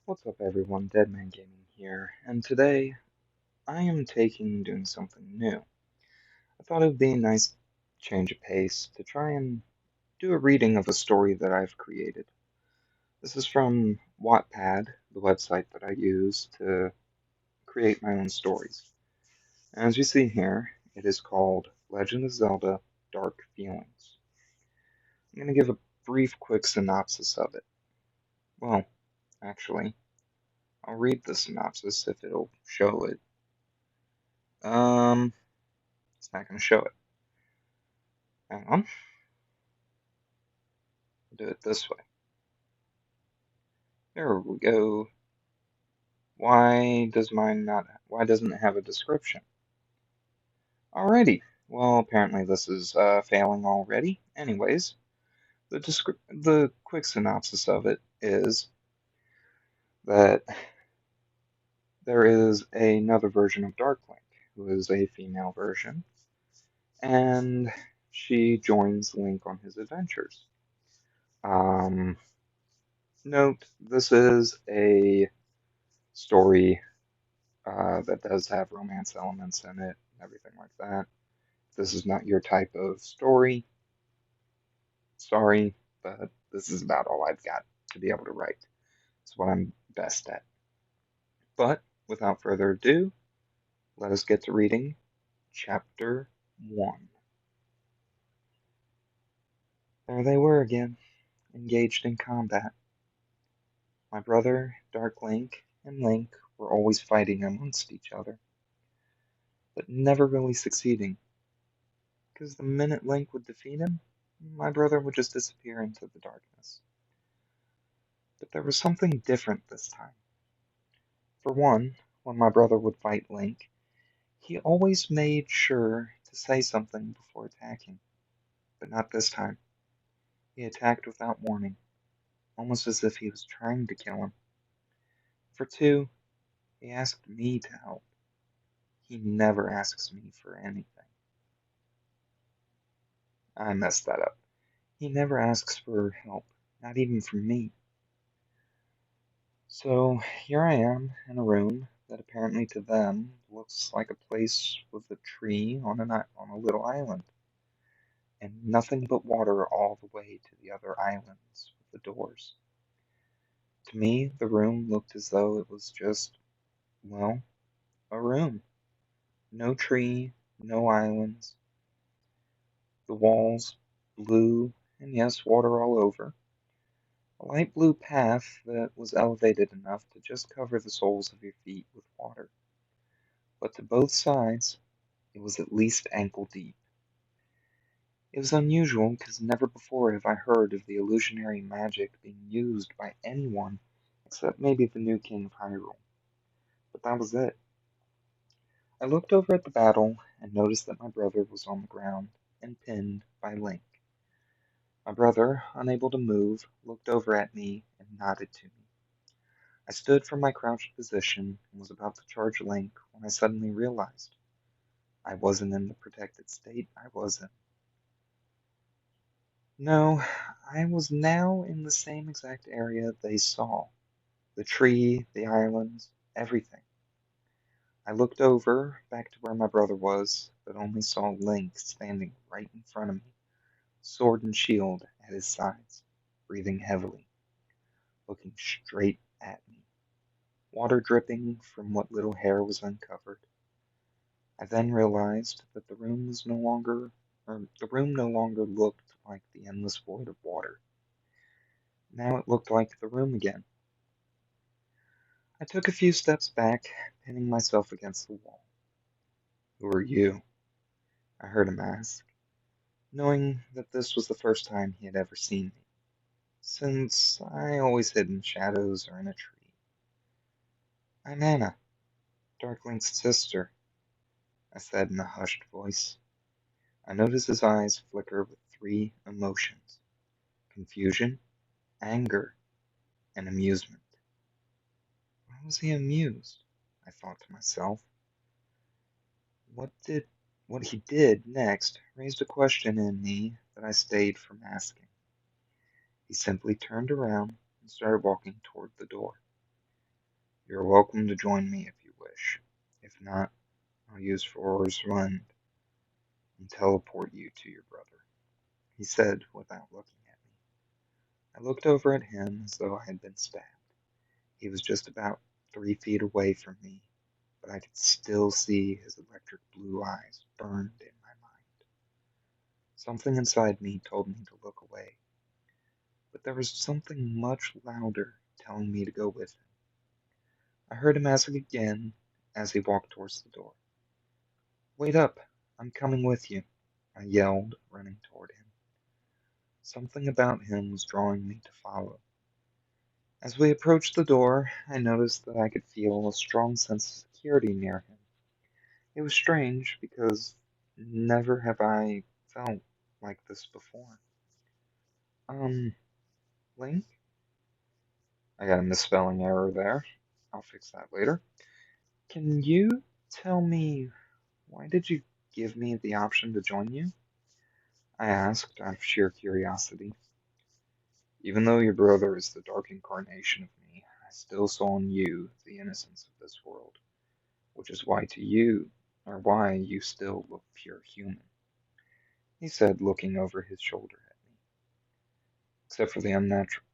What's up, everyone? Deadman Gaming here, and today I am doing something new. I thought it would be a nice change of pace to try and do a reading of a story that I've created. This is from Wattpad, the website that I use to create my own stories. As you see here, it is called Legend of Zelda Dark Feelings. I'm going to give a brief, quick synopsis of it. Well, actually, I'll read the synopsis if it'll show it. Um, it's not going to show it. Hang on, do it this way. There we go. Why doesn't it have a description? Alrighty. Well, apparently this is failing already. Anyways, the quick synopsis of it is that there is another version of Darklink, who is a female version, and she joins Link on his adventures. Um, Note, this is a story that does have romance elements in it, and everything like that. If this is not your type of story, sorry, but this is about all I've got to be able to write. It's what I'm best at. But without further ado, let us get to reading Chapter 1. There they were again, engaged in combat. My brother, Dark Link, and Link were always fighting amongst each other, but never really succeeding, because the minute Link would defeat him, my brother would just disappear into the darkness. But there was something different this time. For one, when my brother would fight Link, he always made sure to say something before attacking. But not this time. He attacked without warning, almost as if he was trying to kill him. For two, he asked me to help. He never asks me for anything. I messed that up. He never asks for help, not even from me. So here I am in a room that apparently to them looks like a place with a tree on a little island, and nothing but water all the way to the other islands with the doors. To me, the room looked as though it was just, well, a room. No tree, no islands, the walls blue, and yes, water all over. A light blue path that was elevated enough to just cover the soles of your feet with water. But to both sides, it was at least ankle deep. It was unusual because never before have I heard of the illusionary magic being used by anyone except maybe the new king of Hyrule. But that was it. I looked over at the battle and noticed that my brother was on the ground and pinned by Link. My brother, unable to move, looked over at me and nodded to me. I stood from my crouched position and was about to charge Link when I suddenly realized I wasn't in the protected state I was in. No, I was now in the same exact area they saw. The tree, the islands, everything. I looked over, back to where my brother was, but only saw Link standing right in front of me, sword and shield at his sides, breathing heavily, looking straight at me, water dripping from what little hair was uncovered. I then realized that the room no longer looked like the endless void of water. Now it looked like the room again. I took a few steps back, pinning myself against the wall. Who are you? I heard him ask, knowing that this was the first time he had ever seen me, since I always hid in shadows or in a tree. I'm Anna, Darklink's sister, I said in a hushed voice. I noticed his eyes flicker with three emotions: confusion, anger, and amusement. Why was he amused? I thought to myself. What did what he did next raised a question in me that I stayed from asking. He simply turned around and started walking toward the door. You're welcome to join me if you wish. If not, I'll use Foror's Run and teleport you to your brother, he said without looking at me. I looked over at him as though I had been stabbed. He was just about 3 feet away from me, but I could still see his electric blue eyes burned in my mind. Something inside me told me to look away, but there was something much louder telling me to go with him. I heard him ask again as he walked towards the door. Wait up, I'm coming with you, I yelled, running toward him. Something about him was drawing me to follow. As we approached the door, I noticed that I could feel a strong sense of security near him. It was strange because never have I felt like this before. Um, Link? I got a misspelling error there. I'll fix that later. Can you tell me why did you give me the option to join you? I asked out of sheer curiosity. Even though your brother is the dark incarnation of me, I still saw in you the innocence of this world, which is why you still look pure human, he said, looking over his shoulder at me. Except for the unnatural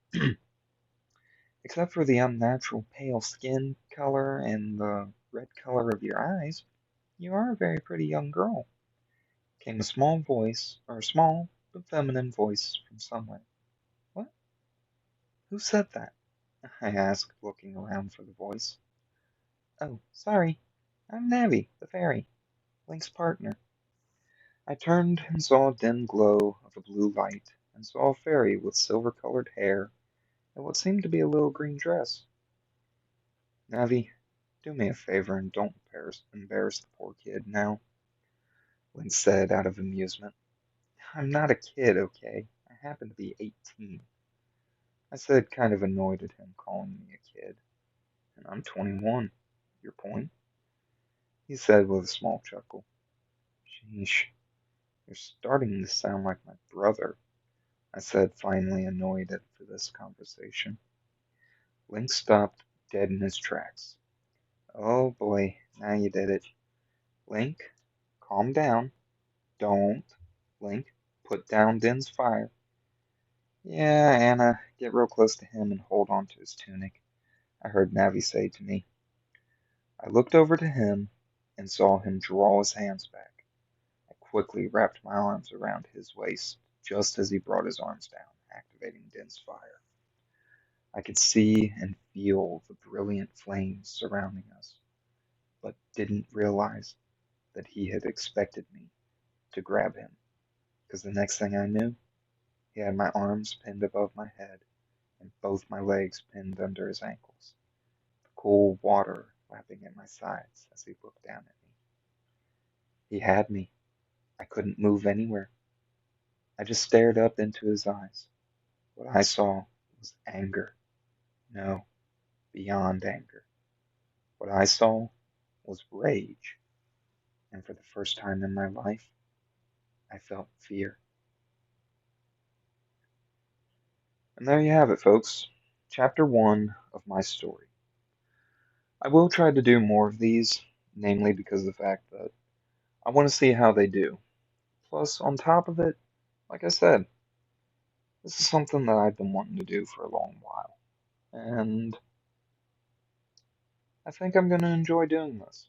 except for the unnatural pale skin color and the red color of your eyes, you are a very pretty young girl, came a small but feminine voice from somewhere. What? Who said that? I asked, looking around for the voice. Oh, sorry. I'm Navi, the fairy, Link's partner. I turned and saw a dim glow of a blue light, and saw a fairy with silver-colored hair and what seemed to be a little green dress. Navi, do me a favor and don't embarrass the poor kid now, Link said out of amusement. I'm not a kid, okay? I happen to be 18. I said, kind of annoyed at him calling me a kid. And I'm 21. Your point? He said with a small chuckle. Sheesh, you're starting to sound like my brother, I said, finally annoyed at for this conversation. Link stopped dead in his tracks. Oh boy, now you did it. Link, calm down. Don't, Link, put down Din's fire. Yeah, Anna, get real close to him and hold on to his tunic, I heard Navi say to me. I looked over to him and saw him draw his hands back. I quickly wrapped my arms around his waist just as he brought his arms down, activating Din's fire. I could see and feel the brilliant flames surrounding us, but didn't realize that he had expected me to grab him, because the next thing I knew, he had my arms pinned above my head and both my legs pinned under his ankles, the cool water lapping at my sides as he looked down at me. He had me. I couldn't move anywhere. I just stared up into his eyes. What I saw was anger. No, beyond anger. What I saw was rage. And for the first time in my life, I felt fear. And there you have it, folks. Chapter 1 of my story. I will try to do more of these, namely because of the fact that I want to see how they do. Plus, on top of it, like I said, this is something that I've been wanting to do for a long while. And I think I'm going to enjoy doing this.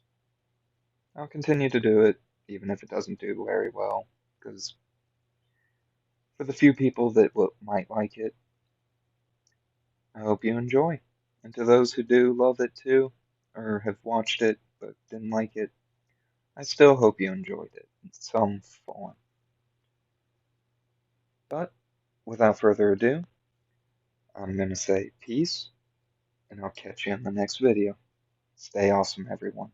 I'll continue to do it, even if it doesn't do very well, because for the few people that might like it, I hope you enjoy. And to those who do love it too, or have watched it but didn't like it, I still hope you enjoyed it in some form. But without further ado, I'm going to say peace, and I'll catch you in the next video. Stay awesome, everyone.